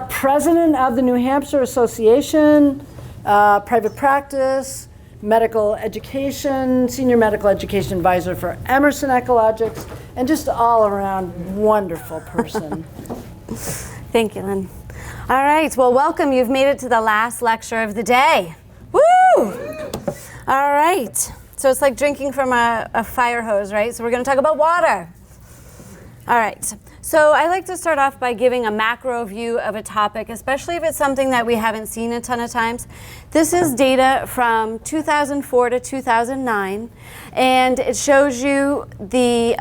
President of the New Hampshire Association, private practice, medical education, senior medical education advisor for Emerson Ecologics, and just all around wonderful person. Thank you, Lynn. All right, well, welcome. You've made it to the last lecture of the day. Woo! All right, so it's like drinking from a fire hose, right? So we're going to talk about water. All right, so I like to start off by giving a macro view of a topic, especially if it's something that we haven't seen a ton of times. This is data from 2004 to 2009, and it shows you the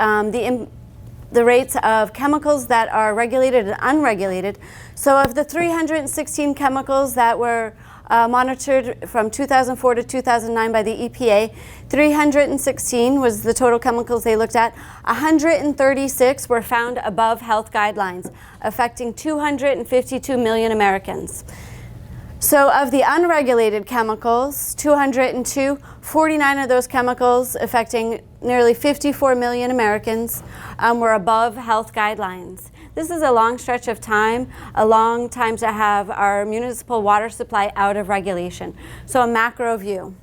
rates of chemicals that are regulated and unregulated. So of the 316 chemicals that were monitored from 2004 to 2009 by the EPA, 316 was the total chemicals they looked at. 136 were found above health guidelines, affecting 252 million Americans. So of the unregulated chemicals, 202, 49 of those chemicals affecting nearly 54 million Americans were above health guidelines. This is a long stretch of time, a long time to have our municipal water supply out of regulation. So a macro view.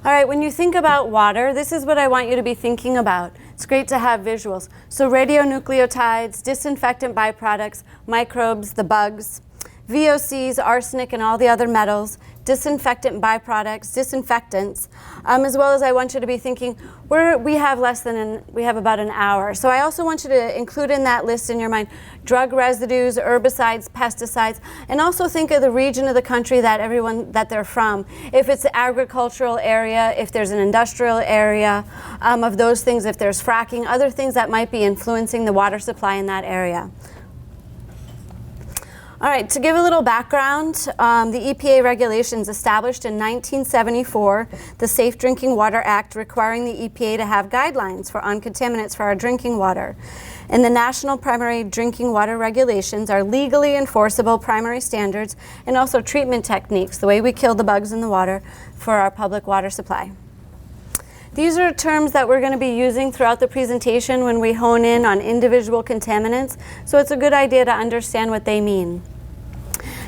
All right, when you think about water, this is what I want you to be thinking about. It's great to have visuals. So radionucleotides, disinfectant byproducts, microbes, the bugs, VOCs, arsenic, and all the other metals, disinfectant byproducts, disinfectants, as well as I want you to be thinking, we have about an hour. So I also want you to include in that list in your mind drug residues, herbicides, pesticides, and also think of the region of the country that they're from. If it's an agricultural area, if there's an industrial area, of those things, if there's fracking, other things that might be influencing the water supply in that area. All right, to give a little background, the EPA regulations established in 1974, the Safe Drinking Water Act, requiring the EPA to have guidelines on contaminants for our drinking water. And the National Primary Drinking Water Regulations are legally enforceable primary standards and also treatment techniques, the way we kill the bugs in the water for our public water supply. These are terms that we're going to be using throughout the presentation when we hone in on individual contaminants, so it's a good idea to understand what they mean.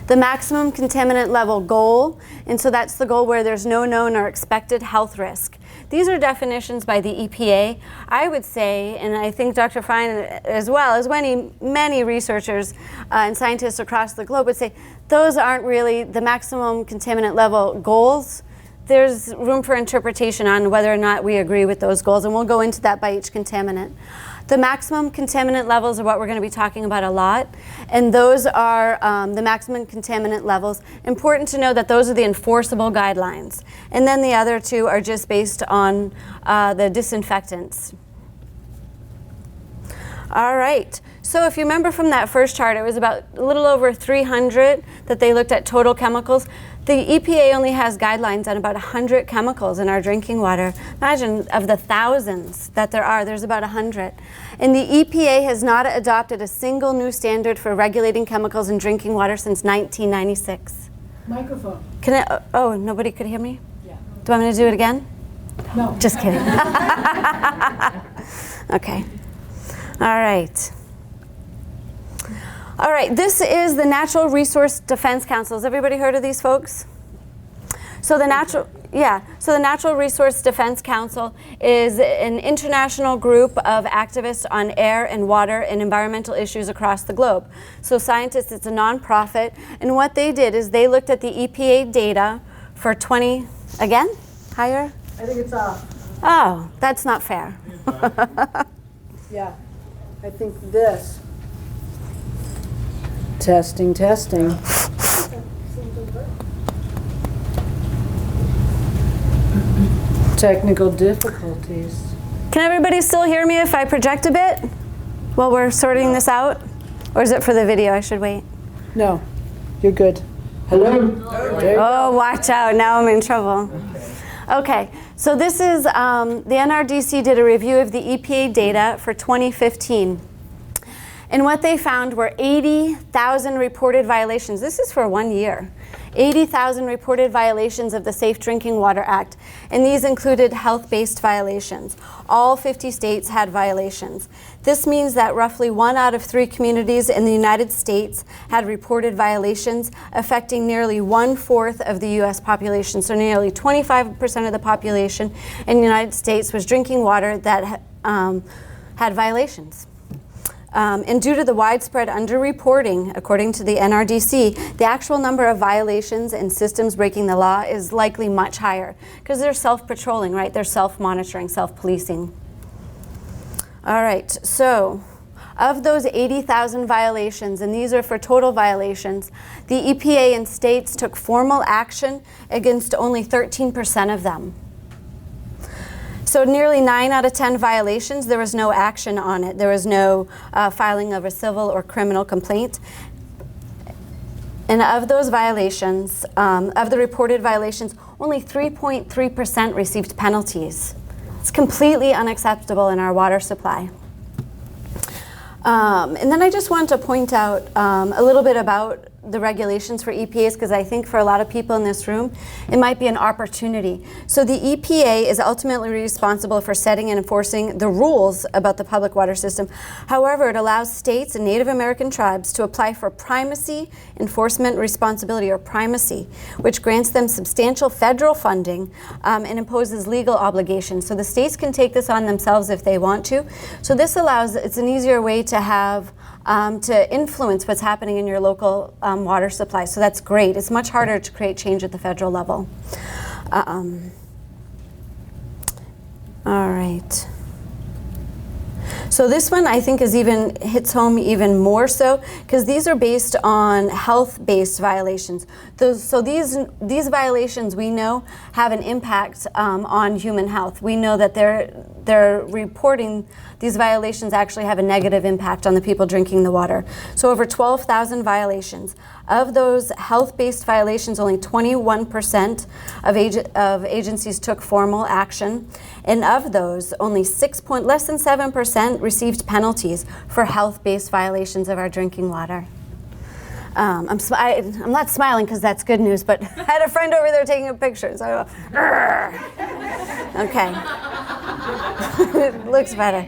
The maximum contaminant level goal, and so that's the goal where there's no known or expected health risk. These are definitions by the EPA. I would say, and I think Dr. Fine as well as many researchers and scientists across the globe would say, those aren't really the maximum contaminant level goals. There's room for interpretation on whether or not we agree with those goals, and we'll go into that by each contaminant. The maximum contaminant levels are what we're going to be talking about a lot, and those are the maximum contaminant levels. Important to know that those are the enforceable guidelines, and then the other two are just based on the disinfectants. All right, so if you remember from that first chart, it was about a little over 300 that they looked at total chemicals. The EPA only has guidelines on about 100 chemicals in our drinking water. Imagine of the thousands that there's about 100. And the EPA has not adopted a single new standard for regulating chemicals in drinking water since 1996. Microphone. Oh, nobody could hear me? Yeah. Do I want me to do it again? No. Just kidding. Okay. All right. All right, this is the Natural Resource Defense Council. Has everybody heard of these folks? So the Natural Resource Defense Council is an international group of activists on air and water and environmental issues across the globe. So scientists, it's a nonprofit, and what they did is they looked at the EPA data for again? Higher? I think it's off. Oh, that's not fair. Yeah, I think this. Testing. Technical difficulties. Can everybody still hear me if I project a bit while we're sorting this out? Or is it for the video? I should wait. No, you're good. Hello? Oh, watch out. Now I'm in trouble. Okay, so this is, the NRDC did a review of the EPA data for 2015. And what they found were 80,000 reported violations. This is for 1 year. 80,000 reported violations of the Safe Drinking Water Act, and these included health-based violations. All 50 states had violations. This means that roughly 1 out of 3 communities in the United States had reported violations, affecting nearly 1/4 of the U.S. population. So nearly 25% of the population in the United States was drinking water that had violations. And due to the widespread underreporting, according to the NRDC, the actual number of violations and systems breaking the law is likely much higher because they're self-patrolling, right? They're self-monitoring, self-policing. All right, so of those 80,000 violations, and these are for total violations, the EPA and states took formal action against only 13% of them. So nearly 9 out of 10 violations, there was no action on it. There was no filing of a civil or criminal complaint. And of those violations, of the reported violations, only 3.3% received penalties. It's completely unacceptable in our water supply. And then I just want to point out a little bit about the regulations for EPAs, because I think for a lot of people in this room, it might be an opportunity. So the EPA is ultimately responsible for setting and enforcing the rules about the public water system. However, it allows states and Native American tribes to apply for primacy enforcement responsibility, or primacy, which grants them substantial federal funding and imposes legal obligations. So the states can take this on themselves if they want to. So this allows, it's an easier way to have to influence what's happening in your local water supply. So that's great. It's much harder to create change at the federal level. All right. So this one I think hits home even more so, because these are based on health-based violations. So these violations, we know, have an impact on human health. We know that they're reporting these violations actually have a negative impact on the people drinking the water. So over 12,000 violations. Of those health-based violations, only 21% of agencies took formal action. And of those, only less than 7% received penalties for health-based violations of our drinking water. I'm not smiling because that's good news, but I had a friend over there taking a picture, so I go, "Arr." Okay. It looks better.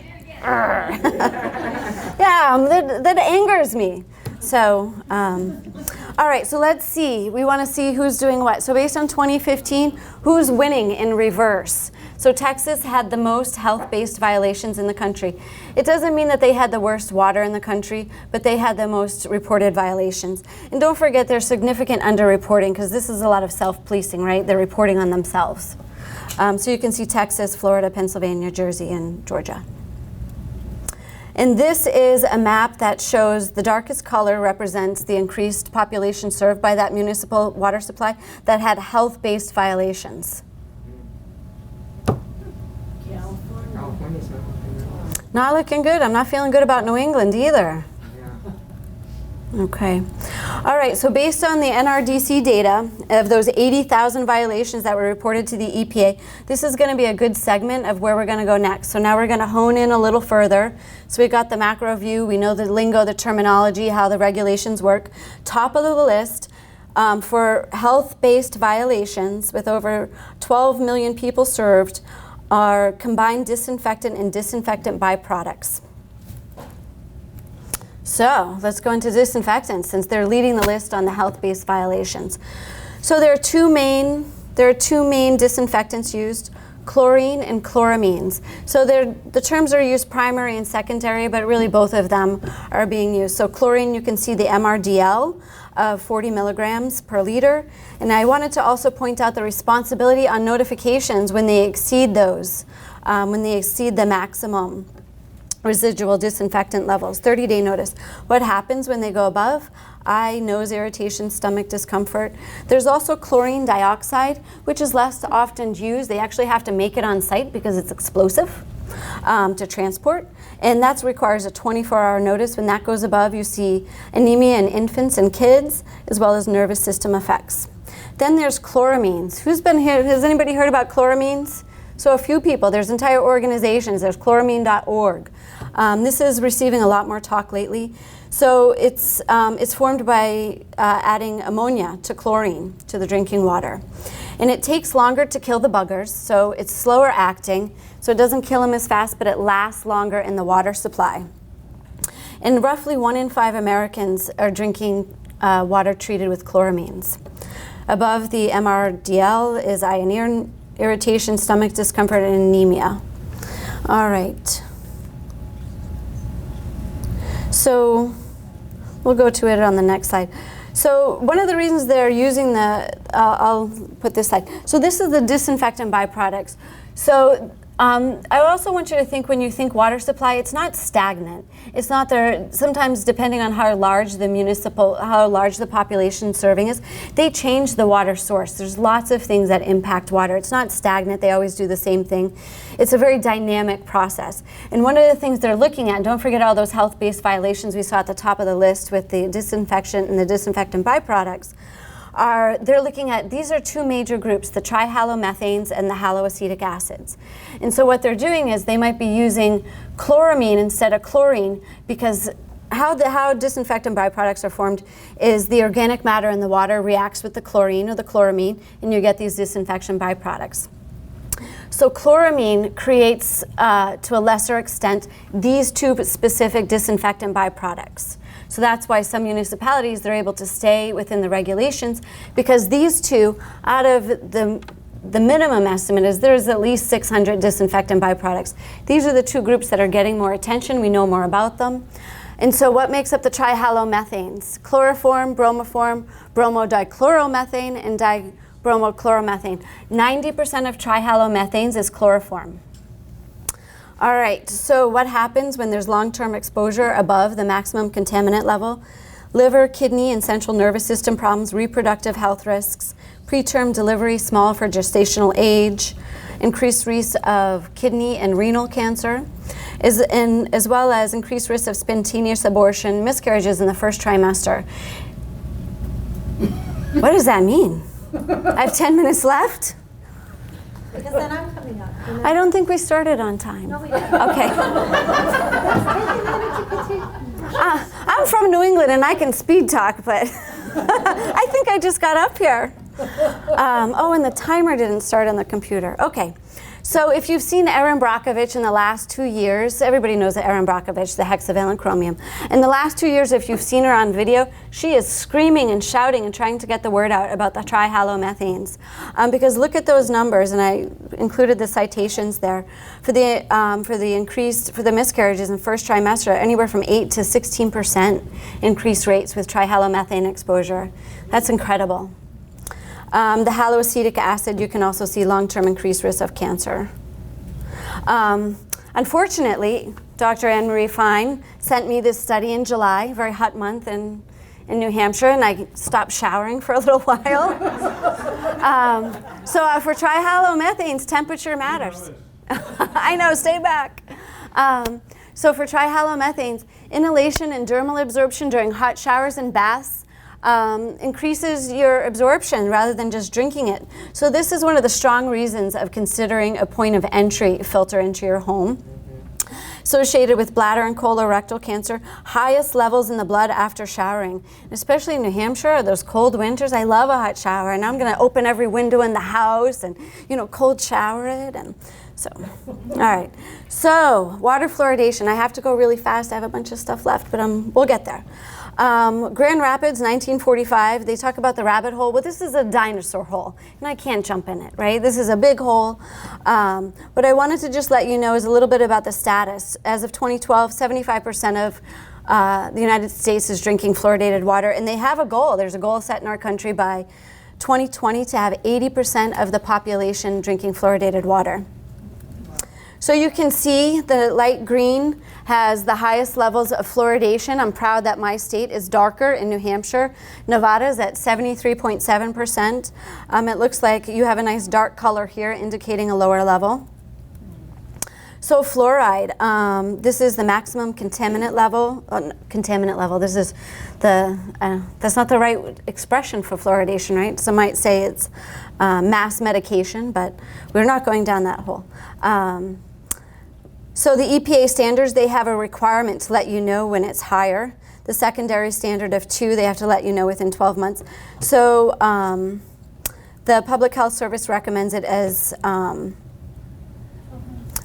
Yeah, that angers me. So, all right, so let's see. We want to see who's doing what. So based on 2015, who's winning in reverse? So Texas had the most health-based violations in the country. It doesn't mean that they had the worst water in the country, but they had the most reported violations. And don't forget there's significant underreporting, because this is a lot of self-policing, right? They're reporting on themselves. So you can see Texas, Florida, Pennsylvania, Jersey, and Georgia. And this is a map that shows the darkest color represents the increased population served by that municipal water supply that had health-based violations. California's not looking good. Not looking good. I'm not feeling good about New England either. Okay. All right, so based on the NRDC data of those 80,000 violations that were reported to the EPA, this is going to be a good segment of where we're going to go next. So now we're going to hone in a little further. So we've got the macro view, we know the lingo, the terminology, how the regulations work. Top of the list for health-based violations with over 12 million people served are combined disinfectant and disinfectant byproducts. So let's go into disinfectants, since they're leading the list on the health-based violations. So there are two main disinfectants used, chlorine and chloramines. So the terms are used primary and secondary, but really both of them are being used. So chlorine, you can see the MRDL of 40 milligrams per liter. And I wanted to also point out the responsibility on notifications when they exceed those, when they exceed the maximum residual disinfectant levels, 30-day notice. What happens when they go above? Eye, nose irritation, stomach discomfort. There's also chlorine dioxide, which is less often used. They actually have to make it on site because it's explosive to transport. And that requires a 24-hour notice. When that goes above, you see anemia in infants and kids, as well as nervous system effects. Then there's chloramines. Who's been here? Has anybody heard about chloramines? So a few people, there's entire organizations, there's chloramine.org. This is receiving a lot more talk lately. So it's formed by adding ammonia to chlorine to the drinking water. And it takes longer to kill the buggers, so it's slower acting, so it doesn't kill them as fast, but it lasts longer in the water supply. And roughly 1 in 5 Americans are drinking water treated with chloramines. Above the MRDL is eye irritation, stomach discomfort, and anemia. All right. So we'll go to it on the next slide. So one of the reasons they're using I'll put this slide. So this is the disinfectant byproducts. So I also want you to think, when you think water supply, it's not stagnant. It's not there. Sometimes, depending on how large the population serving is, they change the water source. There's lots of things that impact water. It's not stagnant. They always do the same thing. It's a very dynamic process. And one of the things they're looking at, and don't forget all those health-based violations we saw at the top of the list with the disinfection and the disinfectant byproducts, they're looking at, these are 2 major groups, the trihalomethanes and the haloacetic acids. And so what they're doing is they might be using chloramine instead of chlorine, because how disinfectant byproducts are formed is the organic matter in the water reacts with the chlorine or the chloramine, and you get these disinfection byproducts. So chloramine creates, to a lesser extent, these 2 specific disinfectant byproducts. So that's why some municipalities, they're able to stay within the regulations, because these 2, out of the minimum estimate is there's at least 600 disinfectant byproducts. These are the 2 groups that are getting more attention. We know more about them. And so what makes up the trihalomethanes? Chloroform, bromoform, bromodichloromethane, and dibromochloromethane. 90% of trihalomethanes is chloroform. All right, so what happens when there's long-term exposure above the maximum contaminant level? Liver, kidney, and central nervous system problems, reproductive health risks, preterm delivery, small for gestational age, increased risk of kidney and renal cancer, as well as increased risk of spontaneous abortion, miscarriages in the first trimester. What does that mean? I have 10 minutes left? Because then I'm coming up. I don't think we started on time. No, we didn't. Okay. I'm from New England and I can speed talk, but I think I just got up here. Oh, and the timer didn't start on the computer. Okay. So if you've seen Erin Brockovich in the last 2 years, everybody knows Erin Brockovich, the Hexavalent Chromium. In the last 2 years, if you've seen her on video, she is screaming and shouting and trying to get the word out about the trihalomethanes. Because look at those numbers, and I included the citations there. For the miscarriages in first trimester, anywhere from 8 to 16% increased rates with trihalomethane exposure. That's incredible. The haloacetic acid, you can also see long-term increased risk of cancer. Unfortunately, Dr. Anne-Marie Fine sent me this study in July, very hot month in New Hampshire, and I stopped showering for a little while. So for trihalomethanes, temperature matters. I know, stay back. So for trihalomethanes, inhalation and dermal absorption during hot showers and baths increases your absorption rather than just drinking it. So this is one of the strong reasons of considering a point of entry filter into your home. Associated with bladder and colorectal cancer, highest levels in the blood after showering. And especially in New Hampshire, those cold winters, I love a hot shower, and I'm going to open every window in the house and, cold shower it. And so, all right. So, water fluoridation. I have to go really fast. I have a bunch of stuff left, but we'll get there. Grand Rapids, 1945, they talk about the rabbit hole. Well, this is a dinosaur hole, and I can't jump in it, right? This is a big hole. What I wanted to just let you know is a little bit about the status. As of 2012, 75% of the United States is drinking fluoridated water, and they have a goal. There's a goal set in our country by 2020 to have 80% of the population drinking fluoridated water. So you can see the light green has the highest levels of fluoridation. I'm proud that my state is darker in New Hampshire. Nevada is at 73.7%. It looks like you have a nice dark color here indicating a lower level. So fluoride, this is the maximum contaminant level. This is that's not the right expression for fluoridation, right? Some might say it's mass medication, but we're not going down that hole. So the EPA standards, they have a requirement to let you know when it's higher. The secondary standard of 2, they have to let you know within 12 months. So the Public Health Service recommends it as an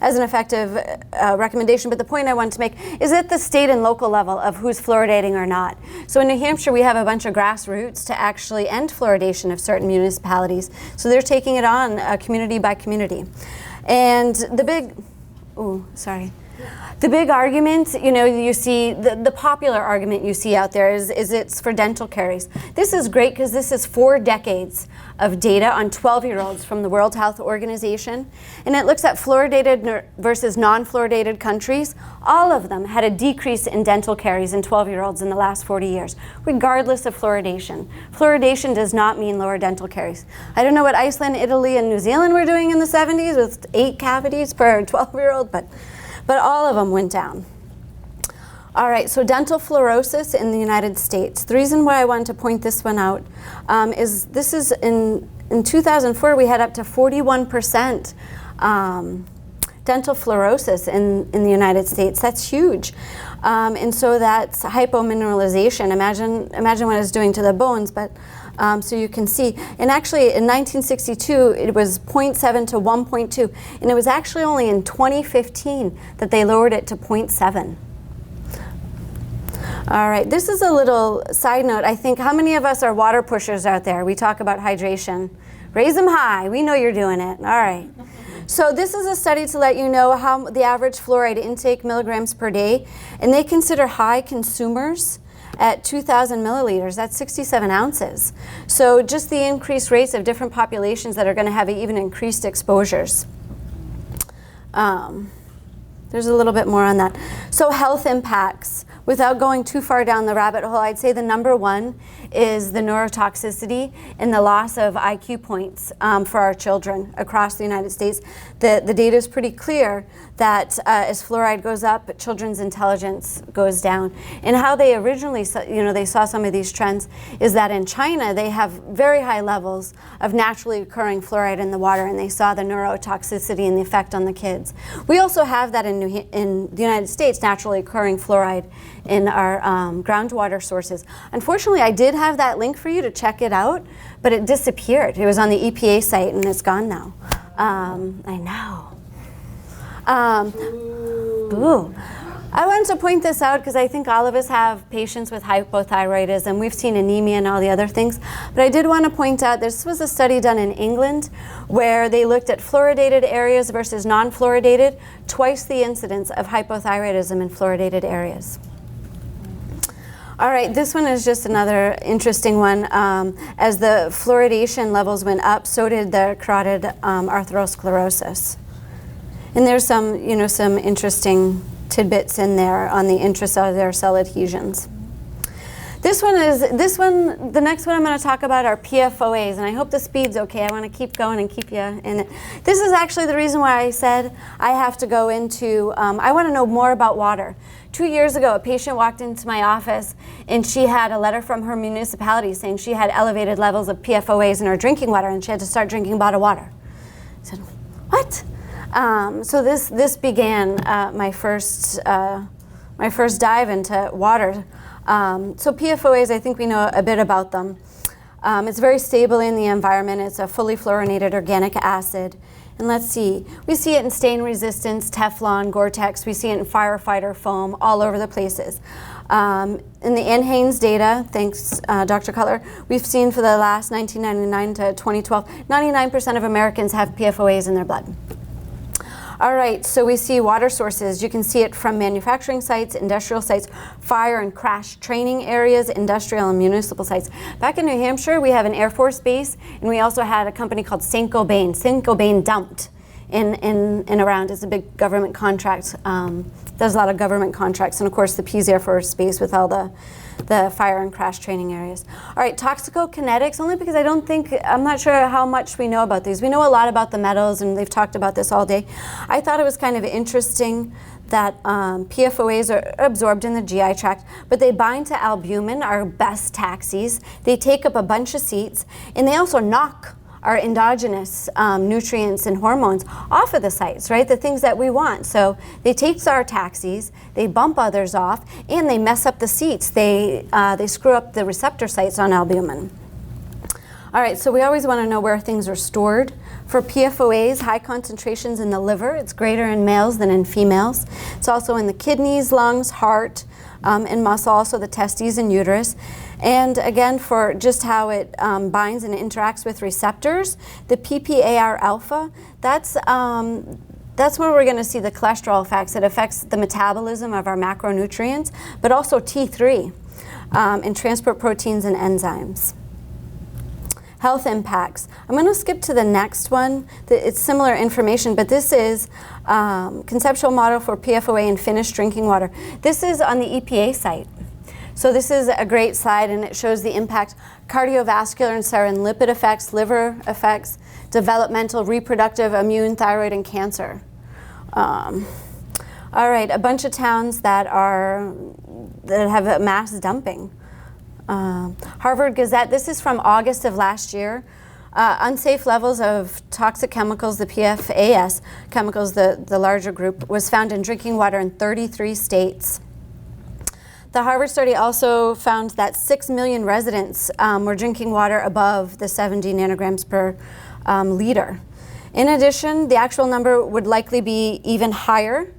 effective recommendation. But the point I wanted to make is at the state and local level of who's fluoridating or not. So in New Hampshire, we have a bunch of grassroots to actually end fluoridation of certain municipalities. So they're taking it on community by community. And the big, the big argument, you see, the popular argument you see out there is it's for dental caries. This is great because this is 4 decades of data on 12-year-olds from the World Health Organization. And it looks at fluoridated versus non-fluoridated countries. All of them had a decrease in dental caries in 12-year-olds in the last 40 years, regardless of fluoridation. Fluoridation does not mean lower dental caries. I don't know what Iceland, Italy, and New Zealand were doing in the 70s with 8 cavities per 12-year-old, but all of them went down. All right, so dental fluorosis in the United States. The reason why I wanted to point this one out is this is in 2004, we had up to 41% dental fluorosis in the United States. That's huge. And so that's hypomineralization. Imagine what it's doing to the bones, but so you can see. And actually in 1962, it was 0.7 to 1.2. And it was actually only in 2015 that they lowered it to 0.7. All right, this is a little side note. I think, how many of us are water pushers out there? We talk about hydration. Raise them high. We know you're doing it. All right. So this is a study to let you know how the average fluoride intake milligrams per day. And they consider high consumers at 2,000 milliliters. That's 67 ounces. So just the increased rates of different populations that are going to have even increased exposures. There's a little bit more on that. So health impacts. Without going too far down the rabbit hole, I'd say the number 1 is the neurotoxicity and the loss of IQ points for our children across the United States. The data is pretty clear that as fluoride goes up, children's intelligence goes down. And how they originally they saw some of these trends is that in China, they have very high levels of naturally occurring fluoride in the water, and they saw the neurotoxicity and the effect on the kids. We also have that in the United States, naturally occurring fluoride in our groundwater sources. Unfortunately, I did have that link for you to check it out, but it disappeared. It was on the EPA site and it's gone now. I know. Boo. I wanted to point this out because I think all of us have patients with hypothyroidism. We've seen anemia and all the other things. But I did want to point out this was a study done in England where they looked at fluoridated areas versus non-fluoridated, twice the incidence of hypothyroidism in fluoridated areas. All right, this one is just another interesting one. As the fluoridation levels went up, so did the carotid arteriosclerosis. And there's some, some interesting tidbits in there on the intracellular cell adhesions. The next one I'm going to talk about are PFOAs, and I hope the speed's okay. I want to keep going and keep you in it. This is actually the reason why I said I have to go into, I want to know more about water. 2 years ago, a patient walked into my office and she had a letter from her municipality saying she had elevated levels of PFOAs in her drinking water and she had to start drinking bottled water. I said, what? So this began my first dive into water. So PFOAs, I think we know a bit about them. It's very stable in the environment. It's a fully fluorinated organic acid. And let's see, we see it in stain resistance, Teflon, Gore-Tex. We see it in firefighter foam, all over the places. In the NHANES data, thanks Dr. Cutler, we've seen for the last 1999 to 2012, 99% of Americans have PFOAs in their blood. All right, so we see water sources. You can see it from manufacturing sites, industrial sites, fire and crash training areas, industrial and municipal sites. Back in New Hampshire, we have an Air Force base, and we also had a company called Saint-Gobain. Saint-Gobain dumped in and around. It's a big government contract. Does a lot of government contracts, and of course the Pease Air Force Base with all the fire and crash training areas. All right, Toxico Kinetics, only because I'm not sure how much we know about these. We know a lot about the metals, and they've talked about this all day. I thought it was kind of interesting that PFOAs are absorbed in the GI tract, but they bind to albumin, our best taxis. They take up a bunch of seats, and they also knock our endogenous nutrients and hormones off of the sites, right? The things that we want. So they take our taxis, they bump others off, and they mess up the seats. They screw up the receptor sites on albumin. All right, so we always want to know where things are stored. For PFOAs, high concentrations in the liver. It's greater in males than in females. It's also in the kidneys, lungs, heart, and muscle, also the testes and uterus. And again, for just how it binds and interacts with receptors, the PPAR alpha, that's where we're going to see the cholesterol effects. It affects the metabolism of our macronutrients, but also T3 and transport proteins and enzymes. Health impacts. I'm going to skip to the next one. It's similar information, but this is conceptual model for PFOA in finished drinking water. This is on the EPA site. So this is a great slide, and it shows the impact: cardiovascular and serum lipid effects, liver effects, developmental, reproductive, immune, thyroid, and cancer. All right, a bunch of towns that have mass dumping. Harvard Gazette, this is from August of last year. Unsafe levels of toxic chemicals, the PFAS chemicals, the larger group, was found in drinking water in 33 states. The Harvard study also found that 6 million residents were drinking water above the 70 nanograms per liter. In addition, the actual number would likely be even higher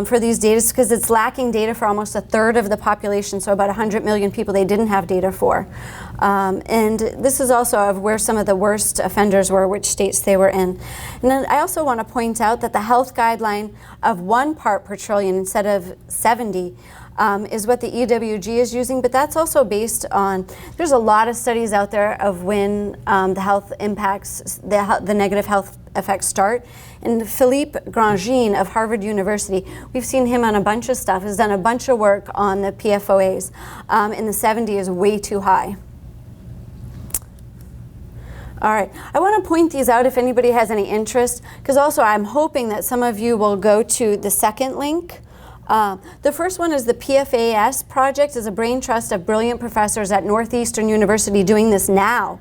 for these data, because it's lacking data for almost a third of the population, so about 100 million people they didn't have data for. And this is also of where some of the worst offenders were, which states they were in. And then I also want to point out that the health guideline of 1 part per trillion instead of 70 is what the EWG is using, but that's also based on, there's a lot of studies out there of when the health impacts, the negative health effects start. And Philippe Grandjean of Harvard University, we've seen him on a bunch of stuff, has done a bunch of work on the PFOAs. In the 70 is way too high. All right, I want to point these out if anybody has any interest, because also I'm hoping that some of you will go to the second link. The first one is the Pfas Project, is a brain trust of brilliant professors at Northeastern University doing this now.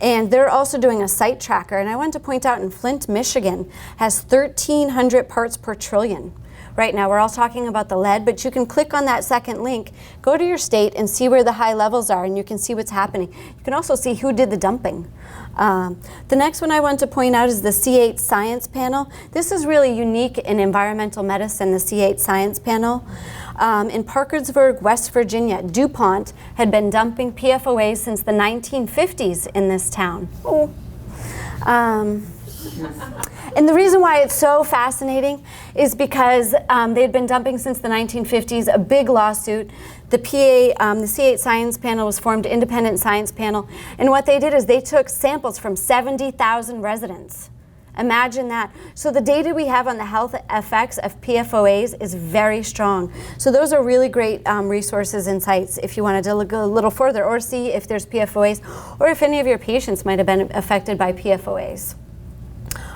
And they're also doing a site tracker. And I want to point out in Flint, Michigan, has 1,300 parts per trillion. Right now, we're all talking about the lead, but you can click on that second link, go to your state and see where the high levels are, and you can see what's happening. You can also see who did the dumping. The next one I want to point out is the C8 Science Panel. This is really unique in environmental medicine, the C8 Science Panel. In Parkersburg, West Virginia, DuPont had been dumping PFOAs since the 1950s in this town. And the reason why it's so fascinating is because they'd been dumping since the 1950s, a big lawsuit. The C8 Science Panel was formed, independent science panel, and what they did is they took samples from 70,000 residents. Imagine that. So the data we have on the health effects of PFOAs is very strong. So those are really great resources and sites if you wanted to look a little further or see if there's PFOAs or if any of your patients might have been affected by PFOAs.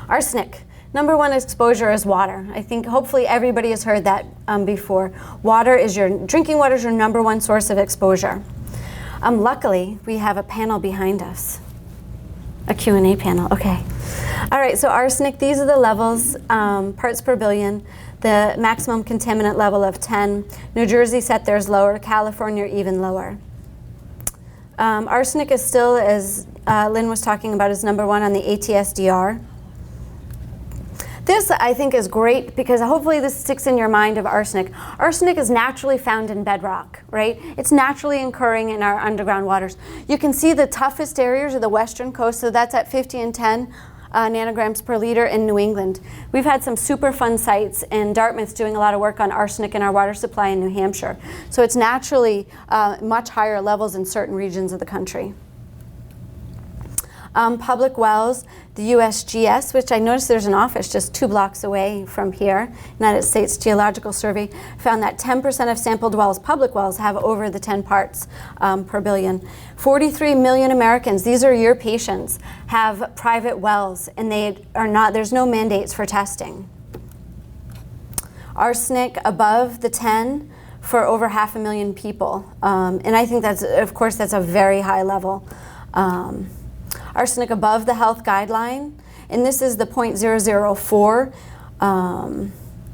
Arsenic. Number 1 exposure is water. I think hopefully everybody has heard that before. Drinking water is your number 1 source of exposure. Luckily, we have a panel behind us. A Q&A panel, okay. All right, so arsenic, these are the levels, parts per billion, the maximum contaminant level of 10. New Jersey set theirs lower, California even lower. Arsenic is still, as Lynn was talking about, is number 1 on the ATSDR. This, I think, is great because hopefully this sticks in your mind of arsenic. Arsenic is naturally found in bedrock, right? It's naturally occurring in our underground waters. You can see the toughest areas are the western coast, so that's at 50 and 10 nanograms per liter in New England. We've had some super fun sites in Dartmouth doing a lot of work on arsenic in our water supply in New Hampshire. So it's naturally much higher levels in certain regions of the country. Public wells, the USGS, which I noticed there's an office just 2 blocks away from here, United States Geological Survey, found that 10% of sampled wells, public wells, have over the 10 parts per billion. 43 million Americans, these are your patients, have private wells, and there's no mandates for testing. Arsenic above the 10 for over 500,000 people. And I think that's a very high level. Arsenic above the health guideline, and this is the 0.004,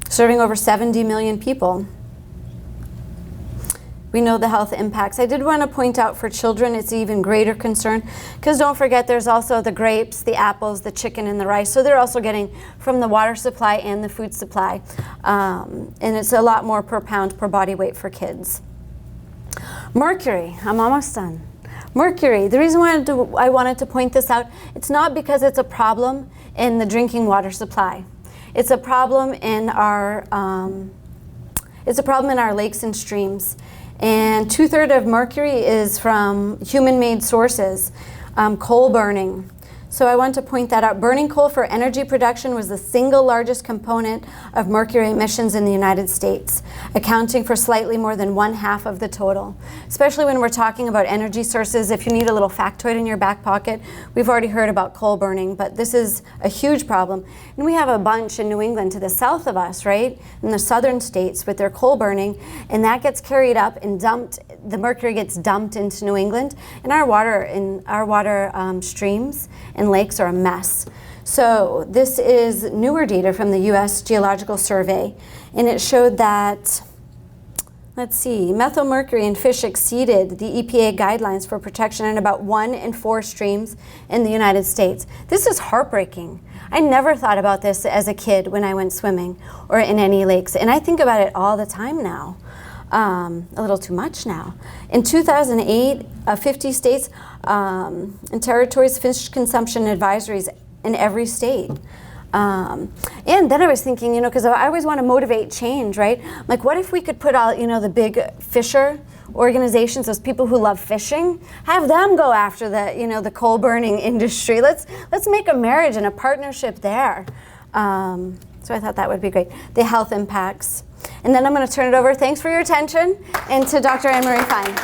serving over 70 million people. We know the health impacts. I did want to point out for children it's even greater concern, because don't forget there's also the grapes, the apples, the chicken, and the rice. So they're also getting from the water supply and the food supply. And it's a lot more per pound per body weight for kids. Mercury, I'm almost done. Mercury, the reason I wanted to point this out, it's not because it's a problem in the drinking water supply. It's a problem in our lakes and streams. And 2/3 of mercury is from human-made sources, coal burning. So I want to point that out. Burning coal for energy production was the single largest component of mercury emissions in the United States, accounting for slightly more than 1/2 of the total. Especially when we're talking about energy sources, if you need a little factoid in your back pocket, we've already heard about coal burning, but this is a huge problem. And we have a bunch in New England to the south of us, right? In the southern states with their coal burning, and that gets carried up and dumped, the mercury gets dumped into New England, and our water streams and lakes are a mess. So this is newer data from the U.S. Geological Survey, and it showed that, let's see, methylmercury in fish exceeded the EPA guidelines for protection in about 1 in 4 streams in the United States. This is heartbreaking. I never thought about this as a kid when I went swimming or in any lakes, and I think about it all the time now. A little too much now. In 2008, 50 states and territories finished consumption advisories in every state. And then I was thinking, because I always want to motivate change, right? Like, what if we could put all, the big fisher organizations, those people who love fishing, have them go after the coal burning industry. Let's make a marriage and a partnership there. So I thought that would be great. The health impacts. And then I'm going to turn it over, thanks for your attention, and to Dr. Anne-Marie Fine.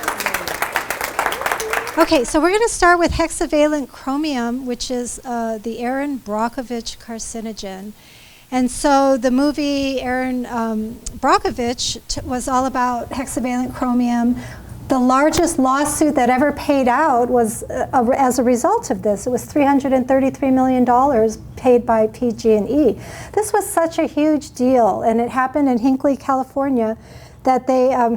Okay, so we're going to start with hexavalent chromium, which is the Erin Brockovich carcinogen. And so the movie Erin Brockovich was all about hexavalent chromium. The largest lawsuit that ever paid out was as a result of this. It was $333 million paid by PG&E. This was such a huge deal, and it happened in Hinckley, California, that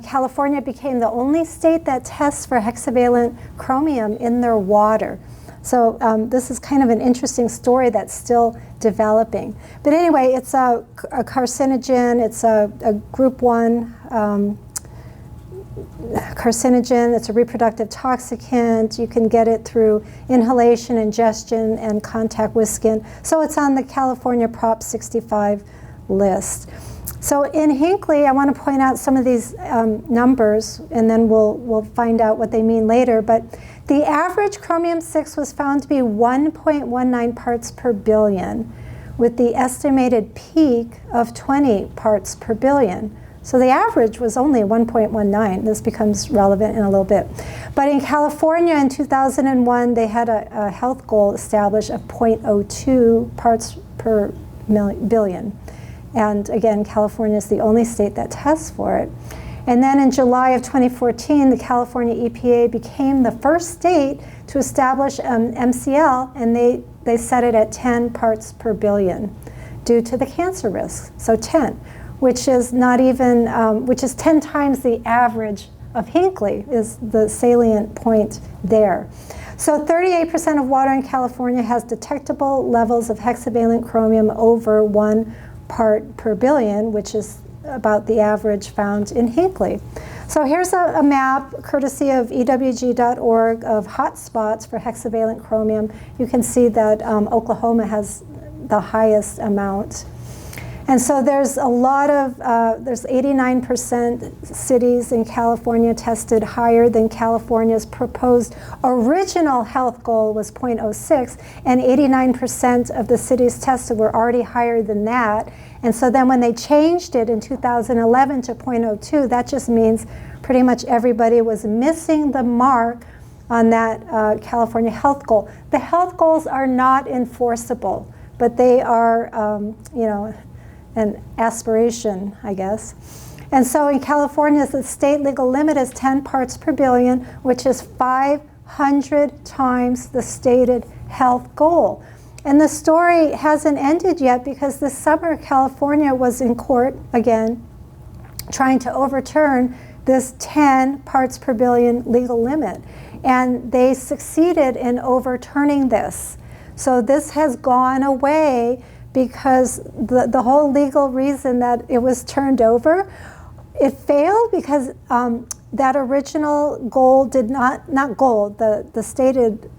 California became the only state that tests for hexavalent chromium in their water. So this is kind of an interesting story that's still developing. But anyway, it's a carcinogen. It's a group 1 carcinogen. It's a reproductive toxicant. You can get it through inhalation, ingestion, and contact with skin. So it's on the California Prop 65 list. So in Hinckley, I want to point out some of these numbers, and then we'll find out what they mean later. But the average chromium-6 was found to be 1.19 parts per billion, with the estimated peak of 20 parts per billion. So the average was only 1.19. This becomes relevant in a little bit. But in California in 2001, they had a health goal established of 0.02 parts per billion. And again, California is the only state that tests for it. And then in July of 2014, the California EPA became the first state to establish MCL, and they set it at 10 parts per billion due to the cancer risks. So 10. Which is not even, which is 10 times the average of Hinckley, is the salient point there. So 38% of water in California has detectable levels of hexavalent chromium over 1 part per billion, which is about the average found in Hinckley. So here's a map, courtesy of ewg.org, of hotspots for hexavalent chromium. You can see that Oklahoma has the highest amount. And so there's a lot of, there's 89% cities in California tested higher than California's proposed original health goal was 0.06, and 89% of the cities tested were already higher than that. And so then when they changed it in 2011 to 0.02, that just means pretty much everybody was missing the mark on that California health goal. The health goals are not enforceable, but they are, you know, an aspiration, I guess. And so in California, the state legal limit is 10 parts per billion, which is 500 times the stated health goal. And the story hasn't ended yet, because this summer California was in court again, trying to overturn this 10 parts per billion legal limit. And they succeeded in overturning this. So this has gone away, because the whole legal reason that it was turned over, it failed because that original goal did not goal, the stated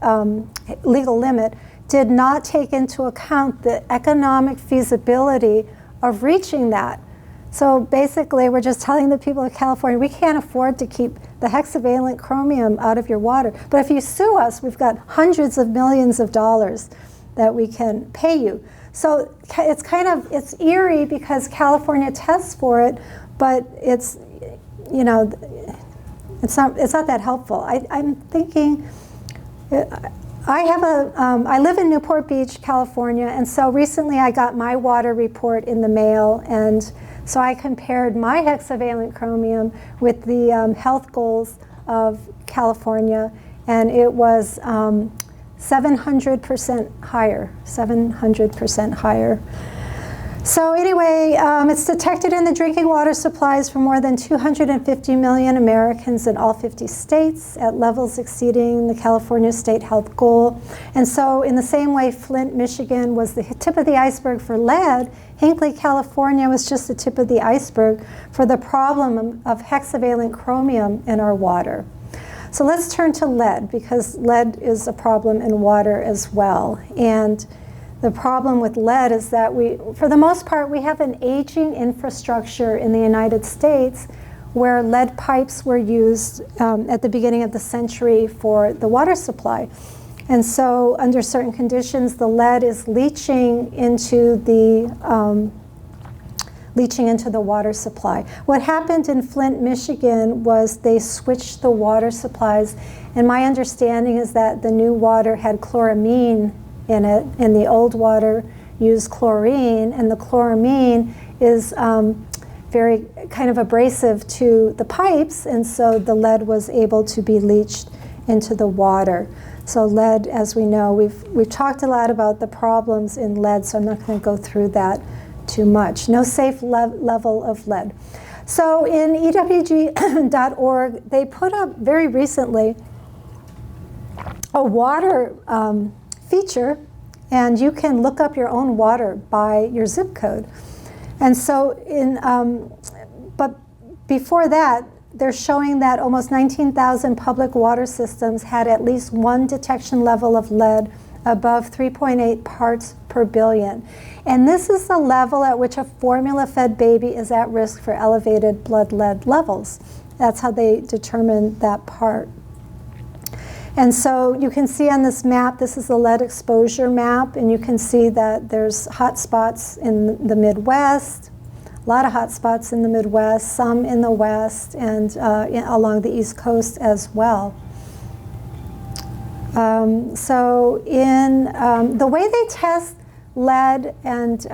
legal limit did not take into account the economic feasibility of reaching that. So basically, we're just telling the people of California, we can't afford to keep the hexavalent chromium out of your water. But if you sue us, we've got hundreds of millions of dollars that we can pay you. So it's kind of, it's eerie because California tests for it, but it's, you know, it's not that helpful. I'm thinking, I live in Newport Beach, California, and so recently I got my water report in the mail, and so I compared my hexavalent chromium with the health goals of California, and it was 700% higher, 700% higher. So anyway, it's detected in the drinking water supplies for more than 250 million Americans in all 50 states at levels exceeding the California state health goal. And so in the same way Flint, Michigan was the tip of the iceberg for lead, Hinckley, California was just the tip of the iceberg for the problem of hexavalent chromium in our water. So let's turn to lead, because lead is a problem in water as well. And the problem with lead is that for the most part, we have an aging infrastructure in the United States where lead pipes were used at the beginning of the century for the water supply. And so under certain conditions, the lead is leaching into the water supply. What happened in Flint, Michigan was they switched the water supplies, and my understanding is that the new water had chloramine in it, and the old water used chlorine, and the chloramine is very kind of abrasive to the pipes, and so the lead was able to be leached into the water. So lead, as we know, we've talked a lot about the problems in lead, so I'm not going to go through that too much. No safe level of lead. So in EWG.org, they put up very recently a water feature, and you can look up your own water by your zip code. And so but before that, they're showing that almost 19,000 public water systems had at least one detection level of lead above 3.8 parts per billion. And this is the level at which a formula-fed baby is at risk for elevated blood lead levels. That's how they determine that part. And so you can see on this map, this is the lead exposure map, and you can see that there's hot spots in the Midwest, a lot of hot spots in the Midwest, some in the West, and along the East Coast as well. So in the way they test lead and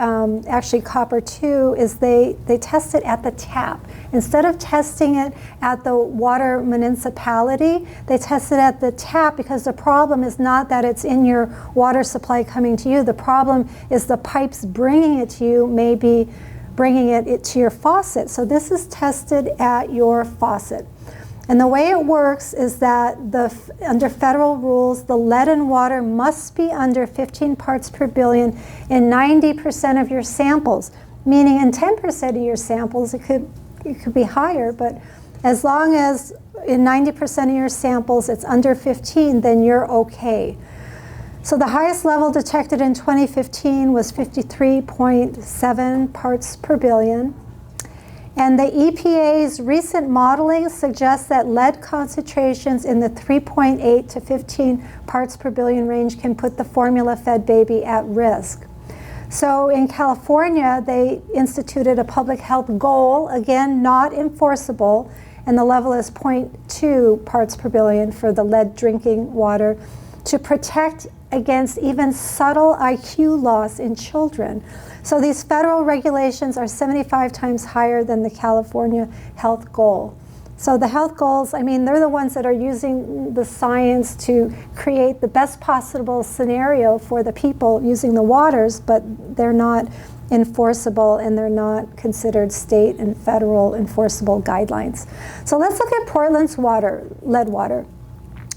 actually copper too is they test it at the tap. Instead of testing it at the water municipality, they test it at the tap, because the problem is not that it's in your water supply coming to you. The problem is the pipes bringing it to you, maybe bringing it to your faucet. So this is tested at your faucet. And the way it works is that under federal rules, the lead in water must be under 15 parts per billion in 90% of your samples, meaning in 10% of your samples, it could be higher, but as long as in 90% of your samples it's under 15, then you're okay. So the highest level detected in 2015 was 53.7 parts per billion. And the EPA's recent modeling suggests that lead concentrations in the 3.8 to 15 parts per billion range can put the formula-fed baby at risk. So in California, they instituted a public health goal, again, not enforceable, and the level is 0.2 parts per billion for the lead drinking water to protect against even subtle IQ loss in children. So these federal regulations are 75 times higher than the California health goal. So the health goals, I mean, they're the ones that are using the science to create the best possible scenario for the people using the waters, but they're not enforceable and they're not considered state and federal enforceable guidelines. So let's look at Portland's water, lead water.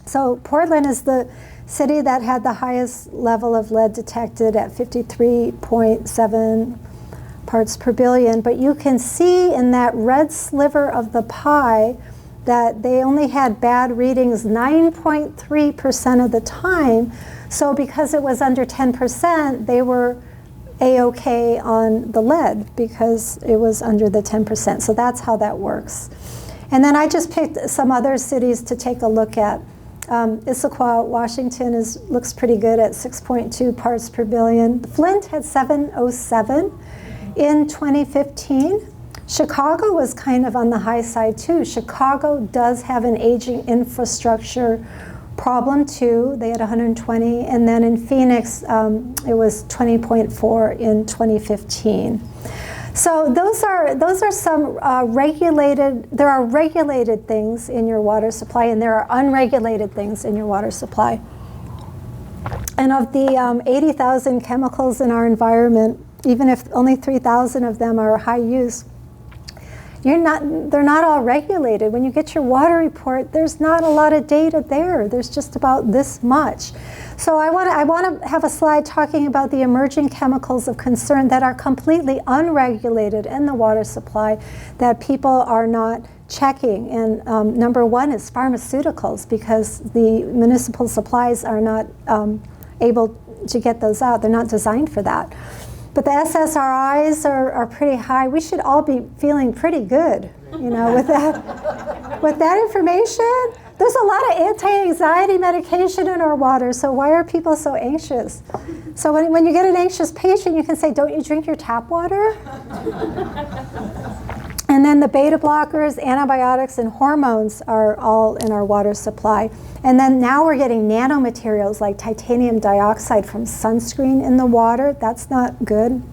So Portland is the city that had the highest level of lead detected at 53.7 parts per billion, but you can see in that red sliver of the pie that they only had bad readings 9.3% of the time. So because it was under 10%, they were A-OK on the lead because it was under the 10%. So that's how that works. And then I just picked some other cities to take a look at. Issaquah, Washington looks pretty good at 6.2 parts per billion. Flint had 707 in 2015. Chicago was kind of on the high side too. Chicago does have an aging infrastructure problem too. They had 120, and then in Phoenix it was 20.4 in 2015. So those are some regulated. There are regulated things in your water supply, and there are unregulated things in your water supply. And of the 80,000 chemicals in our environment, even if only 3,000 of them are high use, they're not all regulated. When you get your water report, there's not a lot of data there. There's just about this much. So I want to have a slide talking about the emerging chemicals of concern that are completely unregulated in the water supply that people are not checking. And number one is pharmaceuticals, because the municipal supplies are not able to get those out. They're not designed for that. But the SSRIs are pretty high. We should all be feeling pretty good, with that information. There's a lot of anti-anxiety medication in our water, so why are people so anxious? So when you get an anxious patient, you can say, don't you drink your tap water? And then the beta blockers, antibiotics, and hormones are all in our water supply. And then now we're getting nanomaterials like titanium dioxide from sunscreen in the water. That's not good.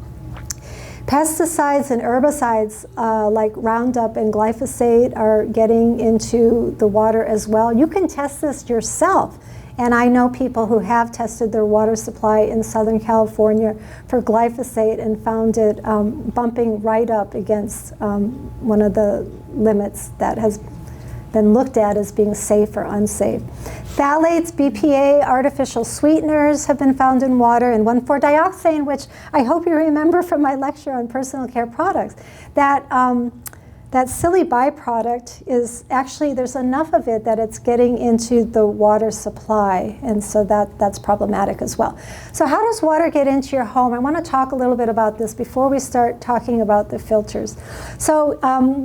Pesticides and herbicides like Roundup and glyphosate are getting into the water as well. You can test this yourself. And I know people who have tested their water supply in Southern California for glyphosate and found it bumping right up against one of the limits that has been looked at as being safe or unsafe. Phthalates, BPA, artificial sweeteners have been found in water, and 1,4-dioxane, which I hope you remember from my lecture on personal care products. That silly byproduct is actually, there's enough of it that it's getting into the water supply, and so that's problematic as well. So how does water get into your home? I want to talk a little bit about this before we start talking about the filters. So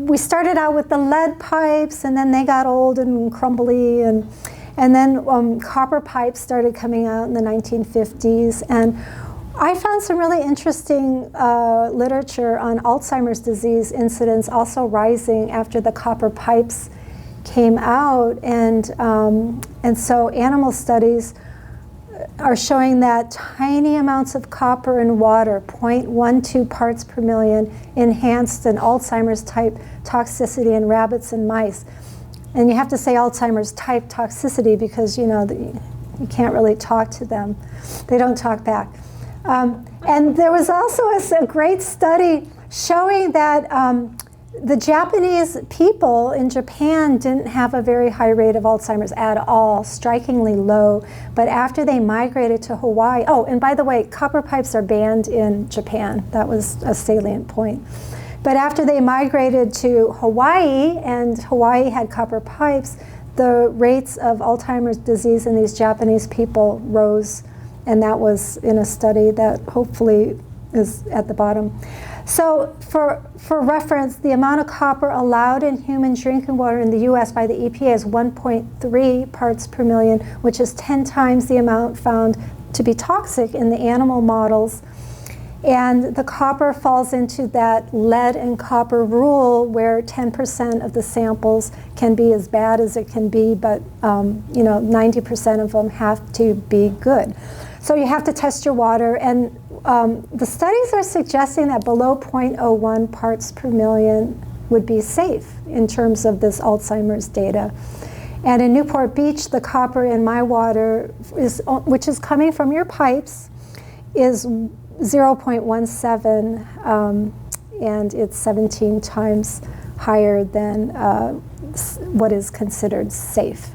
we started out with the lead pipes, and then they got old and crumbly, and then copper pipes started coming out in the 1950s, and I found some really interesting literature on Alzheimer's disease incidence also rising after the copper pipes came out, and so animal studies are showing that tiny amounts of copper in water, 0.12 parts per million, enhanced an Alzheimer's type toxicity in rabbits and mice. And you have to say Alzheimer's type toxicity because you can't really talk to them. They don't talk back. And there was also a great study showing that the Japanese people in Japan didn't have a very high rate of Alzheimer's at all, strikingly low. But after they migrated to Hawaii, oh, and by the way, copper pipes are banned in Japan. That was a salient point. But after they migrated to Hawaii, and Hawaii had copper pipes, the rates of Alzheimer's disease in these Japanese people rose And that was in a study that hopefully is at the bottom. So for reference, the amount of copper allowed in human drinking water in the US by the EPA is 1.3 parts per million, which is 10 times the amount found to be toxic in the animal models. And the copper falls into that lead and copper rule where 10% of the samples can be as bad as it can be, but 90% of them have to be good. So you have to test your water, and the studies are suggesting that below 0.01 parts per million would be safe in terms of this Alzheimer's data. And in Newport Beach, the copper in my water, which is coming from your pipes, is 0.17, and it's 17 times higher than what is considered safe.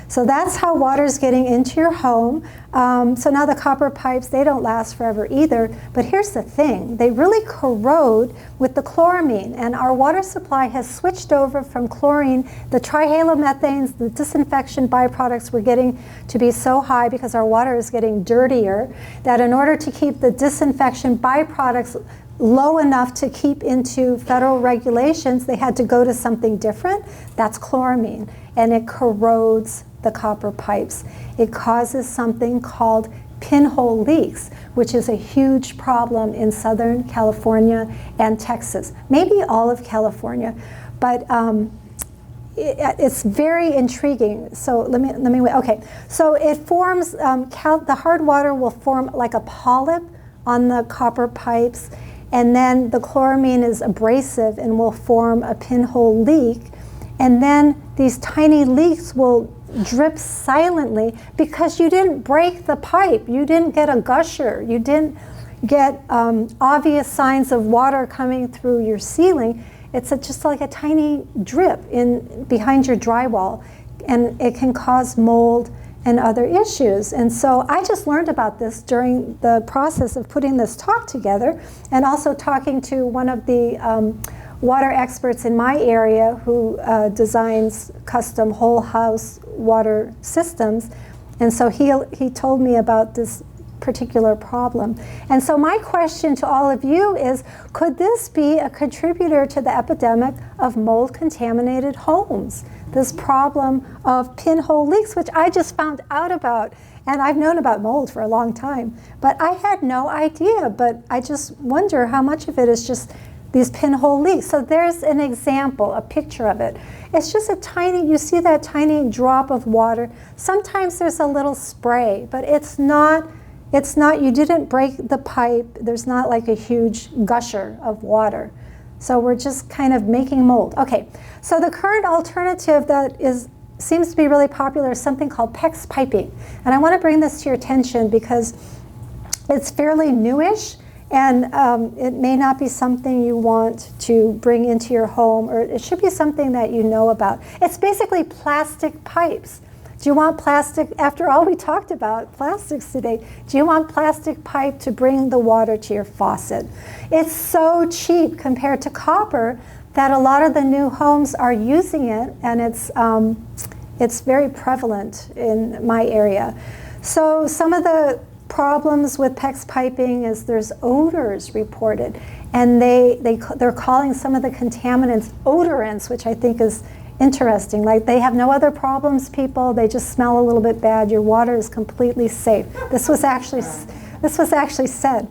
So that's how water's getting into your home. So now the copper pipes, they don't last forever either. But here's the thing, they really corrode with the chloramine. And our water supply has switched over from chlorine. The trihalomethanes, the disinfection byproducts were getting to be so high because our water is getting dirtier, that in order to keep the disinfection byproducts low enough to keep into federal regulations, they had to go to something different. That's chloramine. And it corrodes the copper pipes. It causes something called pinhole leaks, which is a huge problem in Southern California and Texas, maybe all of California, but it's very intriguing. So let me wait. Okay, so it forms, the hard water will form like a polyp on the copper pipes, and then the chloramine is abrasive and will form a pinhole leak, and then these tiny leaks will drip silently because you didn't break the pipe, you didn't get a gusher, you didn't get obvious signs of water coming through your ceiling. It's just like a tiny drip behind your drywall, and it can cause mold and other issues. And so I just learned about this during the process of putting this talk together, and also talking to one of the water experts in my area who designs custom whole house water systems. And so he told me about this particular problem. And so my question to all of you is, could this be a contributor to the epidemic of mold contaminated homes? This problem of pinhole leaks, which I just found out about. And I've known about mold for a long time, but I had no idea. But I just wonder how much of it is just these pinhole leaks. So there's an example, a picture of it. It's just a tiny, you see that tiny drop of water. Sometimes there's a little spray, but it's not, you didn't break the pipe. There's not like a huge gusher of water. So we're just kind of making mold. Okay, so the current alternative that seems to be really popular is something called PEX piping. And I want to bring this to your attention because it's fairly newish, and it may not be something you want to bring into your home, or it should be something that you know about. It's basically plastic pipes. Do you want plastic, after all we talked about plastics today, do you want plastic pipe to bring the water to your faucet? It's so cheap compared to copper that a lot of the new homes are using it, and it's very prevalent in my area. So some of the problems with PEX piping is there's odors reported, and they're calling some of the contaminants odorants, which I think is interesting. Like, they have no other problems, people, they just smell a little bit bad. Your water is completely safe. This was actually said.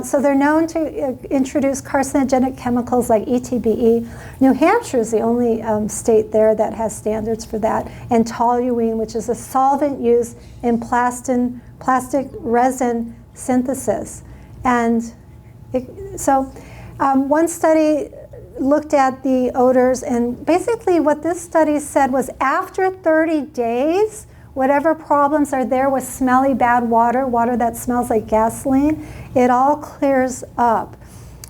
So they're known to introduce carcinogenic chemicals like ETBE. New Hampshire is the only state there that has standards for that. And toluene, which is a solvent used in plastic resin synthesis. And one study looked at the odors, and basically what this study said was after 30 days, whatever problems are there with smelly bad water that smells like gasoline, it all clears up.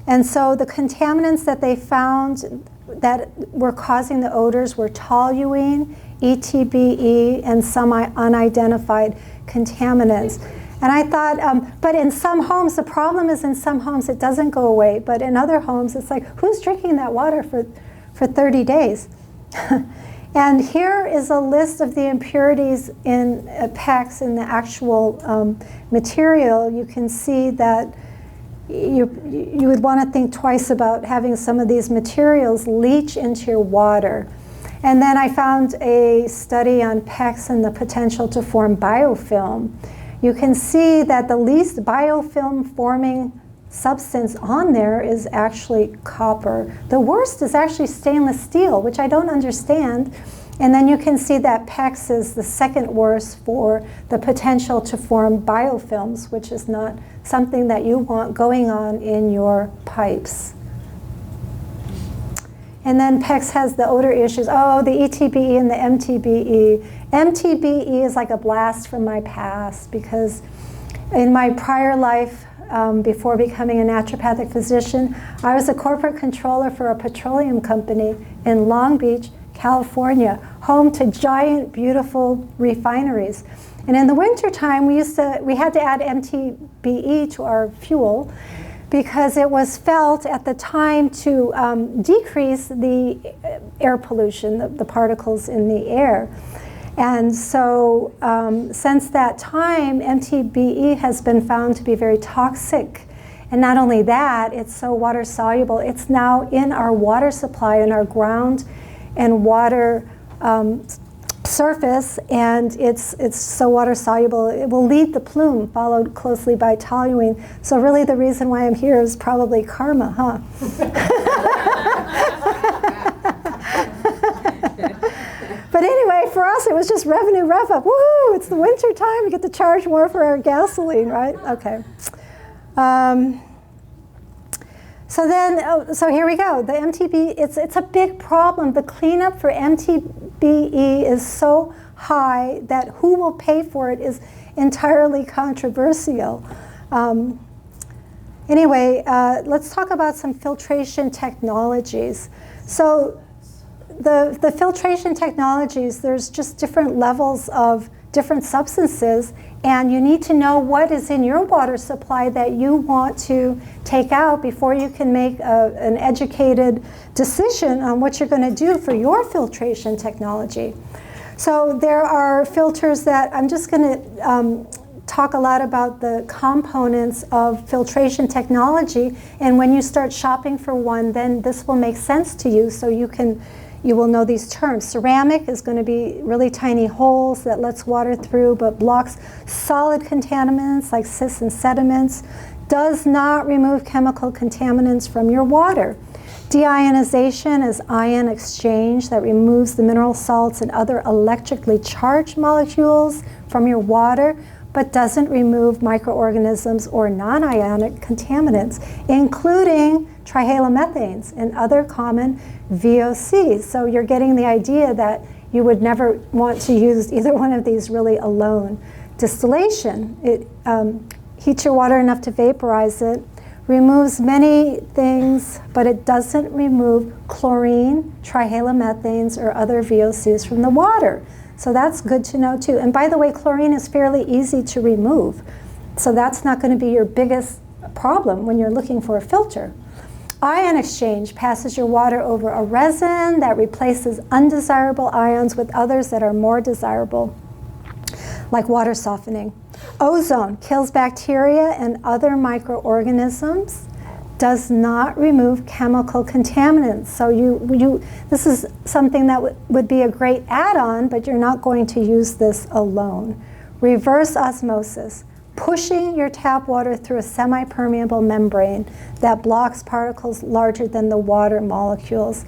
And so the contaminants that they found that were causing the odors were toluene, ETBE, and some unidentified contaminants. And I thought, but in some homes, the problem is in some homes it doesn't go away, but in other homes it's like, who's drinking that water for 30 days? And here is a list of the impurities in PEX in the actual material. You can see that you would want to think twice about having some of these materials leach into your water. And then I found a study on PEX and the potential to form biofilm. You can see that the least biofilm forming substance on there is actually copper. The worst is actually stainless steel, which I don't understand. And then you can see that PEX is the second worst for the potential to form biofilms, which is not something that you want going on in your pipes. And then PEX has the odor issues. Oh, the ETBE and the MTBE. MTBE is like a blast from my past, because in my prior life, before becoming a naturopathic physician, I was a corporate controller for a petroleum company in Long Beach, California, home to giant, beautiful refineries. And in the wintertime, we had to add MTBE to our fuel, because it was felt at the time to decrease the air pollution, the particles in the air. And so since that time, MTBE has been found to be very toxic. And not only that, it's so water soluble. It's now in our water supply, in our ground and water surface, and it's so water soluble. It will lead the plume, followed closely by toluene. So really the reason why I'm here is probably karma, huh? But anyway, for us, it was just revenue rev up. Woohoo! It's the winter time. We get to charge more for our gasoline, right? Okay. So here we go. The MTBE, it's a big problem. The cleanup for MTBE is so high that who will pay for it is entirely controversial. Anyway, let's talk about some filtration technologies. So the filtration technologies, there's just different levels of different substances, and you need to know what is in your water supply that you want to take out before you can make an educated decision on what you're going to do for your filtration technology. So there are filters that I'm just going to talk a lot about the components of filtration technology, and when you start shopping for one, then this will make sense to you, so you will know these terms. Ceramic is going to be really tiny holes that lets water through but blocks solid contaminants like cysts and sediments, does not remove chemical contaminants from your water. Deionization is ion exchange that removes the mineral salts and other electrically charged molecules from your water, but doesn't remove microorganisms or non-ionic contaminants, including trihalomethanes and other common VOCs. So you're getting the idea that you would never want to use either one of these really alone. Distillation, it heats your water enough to vaporize it, removes many things, but it doesn't remove chlorine, trihalomethanes, or other VOCs from the water. So that's good to know too. And by the way, chlorine is fairly easy to remove. So that's not going to be your biggest problem when you're looking for a filter. Ion exchange passes your water over a resin that replaces undesirable ions with others that are more desirable, like water softening. Ozone kills bacteria and other microorganisms, does not remove chemical contaminants. So this is something that would be a great add-on, but you're not going to use this alone. Reverse osmosis, pushing your tap water through a semi-permeable membrane that blocks particles larger than the water molecules.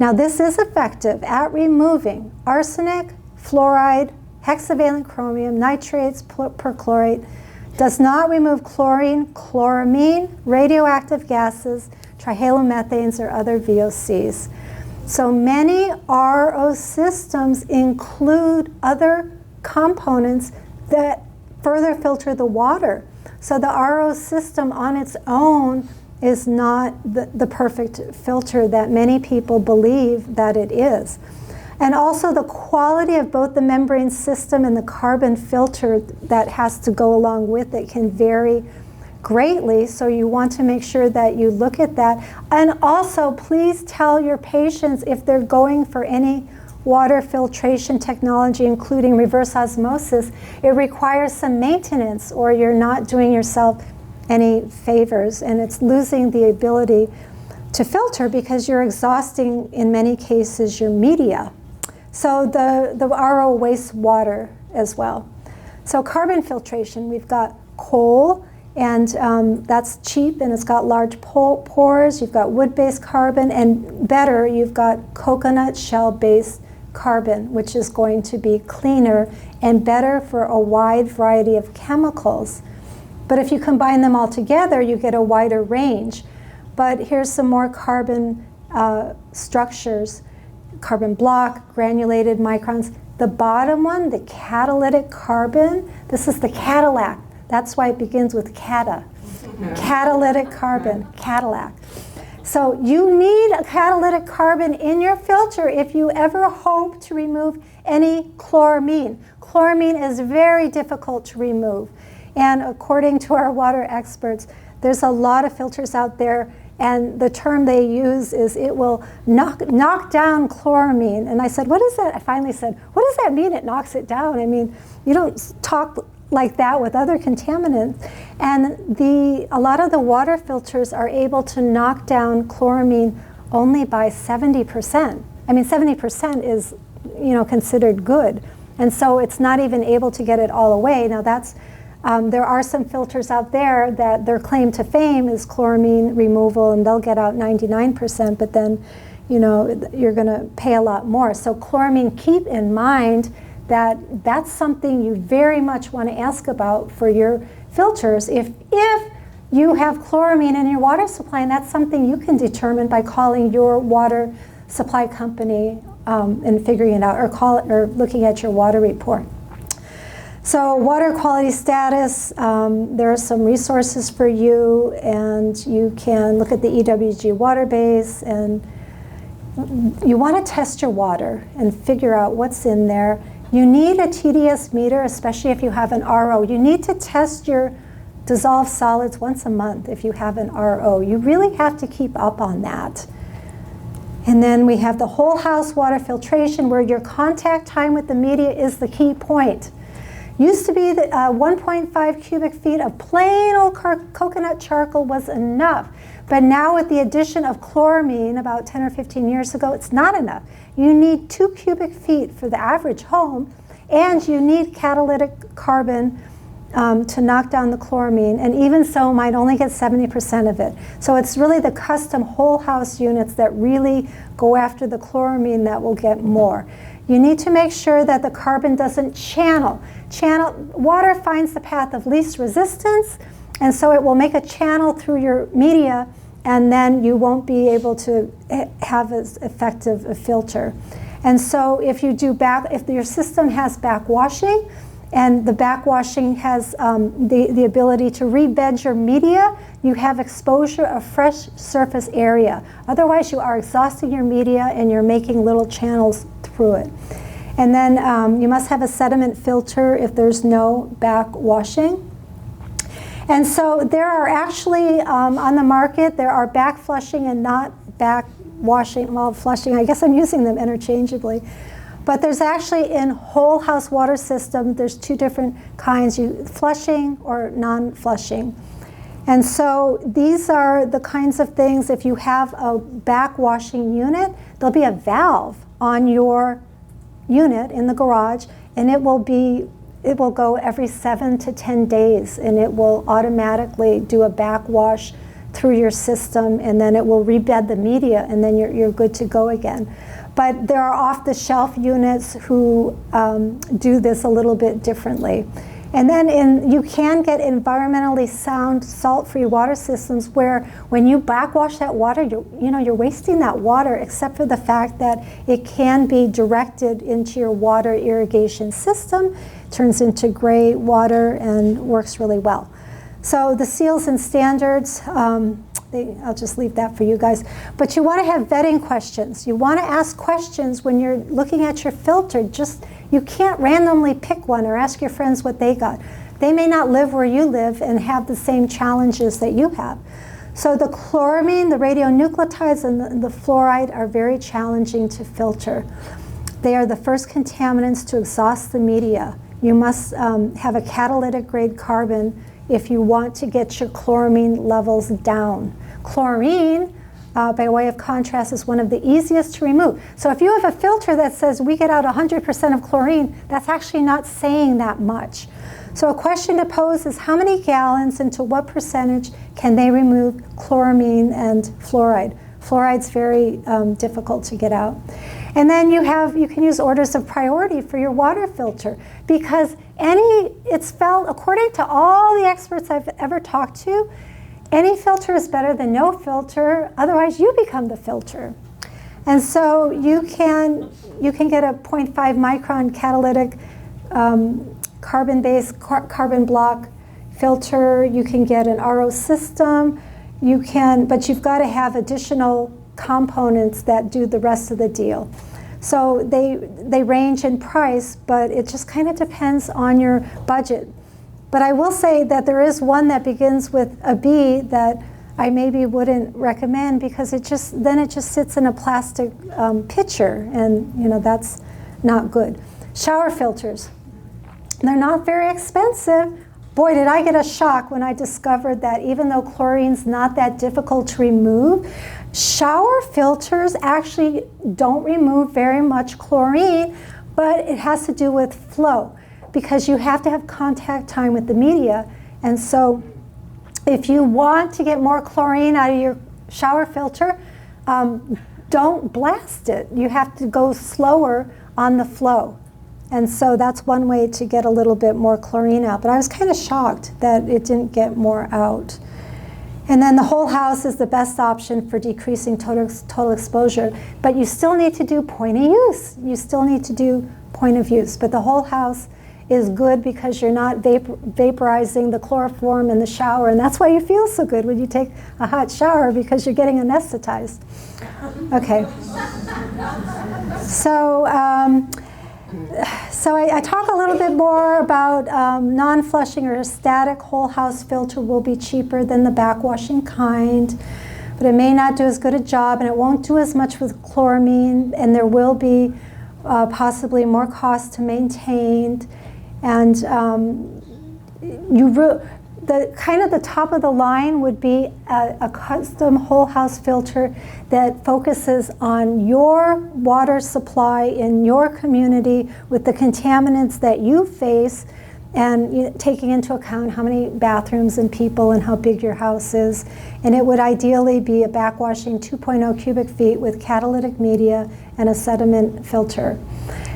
Now this is effective at removing arsenic, fluoride, hexavalent chromium, nitrates, perchlorate, does not remove chlorine, chloramine, radioactive gases, trihalomethanes, or other VOCs. So many RO systems include other components that further filter the water. So the RO system on its own is not the perfect filter that many people believe that it is. And also the quality of both the membrane system and the carbon filter that has to go along with it can vary greatly, so you want to make sure that you look at that. And also, please tell your patients if they're going for any water filtration technology, including reverse osmosis, it requires some maintenance, or you're not doing yourself any favors, and it's losing the ability to filter because you're exhausting, in many cases, your media. So the RO wastes water as well. So carbon filtration, we've got coal, and that's cheap, and it's got large pores. You've got wood-based carbon, and better, you've got coconut shell-based carbon, which is going to be cleaner and better for a wide variety of chemicals. But if you combine them all together, you get a wider range. But here's some more carbon structures. Carbon block, granulated microns. The bottom one, the catalytic carbon, this is the Cadillac. That's why it begins with cata. Catalytic carbon, Cadillac. So you need a catalytic carbon in your filter if you ever hope to remove any chloramine. Chloramine is very difficult to remove. And according to our water experts, there's a lot of filters out there, and the term they use is it will knock down chloramine. And I said, what is that? I finally said, what does that mean, it knocks it down? I mean, you don't talk like that with other contaminants. And a lot of the water filters are able to knock down chloramine only by 70%. I mean, 70% is, considered good. And so it's not even able to get it all away. Now that's, there are some filters out there that their claim to fame is chloramine removal, and they'll get out 99%, but then, you're gonna pay a lot more. So chloramine, keep in mind that that's something you very much want to ask about for your filters. If you have chloramine in your water supply, and that's something you can determine by calling your water supply company and figuring it out, or looking at your water report. So water quality status, there are some resources for you, and you can look at the EWG water base, and you want to test your water and figure out what's in there. You need a TDS meter, especially if you have an RO. You need to test your dissolved solids once a month if you have an RO. You really have to keep up on that. And then we have the whole house water filtration, where your contact time with the media is the key point. Used to be that 1.5 cubic feet of plain old coconut charcoal was enough. But now with the addition of chloramine about 10 or 15 years ago, it's not enough. You need 2 cubic feet for the average home, and you need catalytic carbon to knock down the chloramine, and even so might only get 70% of it. So it's really the custom whole house units that really go after the chloramine that will get more. You need to make sure that the carbon doesn't channel. Water finds the path of least resistance, and so it will make a channel through your media, and then you won't be able to have as effective a filter. And so if your system has backwashing, and the backwashing has the ability to rebed your media, you have exposure of fresh surface area. Otherwise, you are exhausting your media and you're making little channels through it. And then you must have a sediment filter if there's no backwashing. And so there are actually, on the market, there are back flushing and not back washing, well, flushing, I guess I'm using them interchangeably. But there's actually, in whole house water system, there's 2 different kinds, flushing or non-flushing. And so these are the kinds of things, if you have a backwashing unit, there'll be a valve on your unit in the garage, and it will go every 7 to 10 days, and it will automatically do a backwash through your system, and then it will rebed the media, and then you're good to go again. But there are off-the-shelf units who do this a little bit differently. And then you can get environmentally sound salt-free water systems where when you backwash that water, you're wasting that water, except for the fact that it can be directed into your water irrigation system, turns into gray water, and works really well. So the seals and standards, I'll just leave that for you guys. But you want to have vetting questions. You want to ask questions when you're looking at your filter. You can't randomly pick one or ask your friends what they got. They may not live where you live and have the same challenges that you have. So the chloramine, the radionuclides, and the fluoride are very challenging to filter. They are the first contaminants to exhaust the media. You must have a catalytic grade carbon if you want to get your chloramine levels down. Chlorine, by way of contrast, is one of the easiest to remove. So if you have a filter that says we get out 100% of chlorine, that's actually not saying that much. So a question to pose is how many gallons and to what percentage can they remove chloramine and fluoride? Fluoride's very difficult to get out. And then you can use orders of priority for your water filter, because it's felt, according to all the experts I've ever talked to, any filter is better than no filter, otherwise you become the filter. And so you can get a 0.5 micron catalytic carbon-based carbon block filter. You can get an RO system. But you've got to have additional components that do the rest of the deal. So they range in price, but it just kind of depends on your budget. But I will say that there is one that begins with a B that I maybe wouldn't recommend, because it just sits in a plastic pitcher, and that's not good. Shower filters. They're not very expensive. Boy, did I get a shock when I discovered that even though chlorine's not that difficult to remove, shower filters actually don't remove very much chlorine, but it has to do with flow, because you have to have contact time with the media. And so if you want to get more chlorine out of your shower filter, don't blast it. You have to go slower on the flow. And so that's one way to get a little bit more chlorine out. But I was kind of shocked that it didn't get more out. And then the whole house is the best option for decreasing total exposure. But you still need to do point of use. You still need to do point of use. But the whole house is good because you're not vaporizing the chloroform in the shower. And that's why you feel so good when you take a hot shower, because you're getting anesthetized. Okay. So I talk a little bit more about non-flushing or a static whole house filter will be cheaper than the backwashing kind, but it may not do as good a job, and it won't do as much with chloramine, and there will be possibly more cost to maintain. And the top of the line would be a custom whole house filter that focuses on your water supply in your community with the contaminants that you face, and taking into account how many bathrooms and people and how big your house is. And it would ideally be a backwashing 2.0 cubic feet with catalytic media and a sediment filter.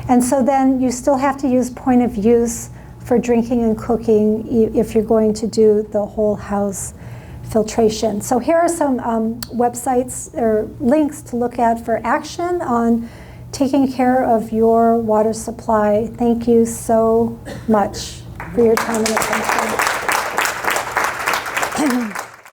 And so then you still have to use point of use for drinking and cooking if you're going to do the whole house filtration. So here are some websites or links to look at for action on taking care of your water supply. Thank you so much for your time and attention.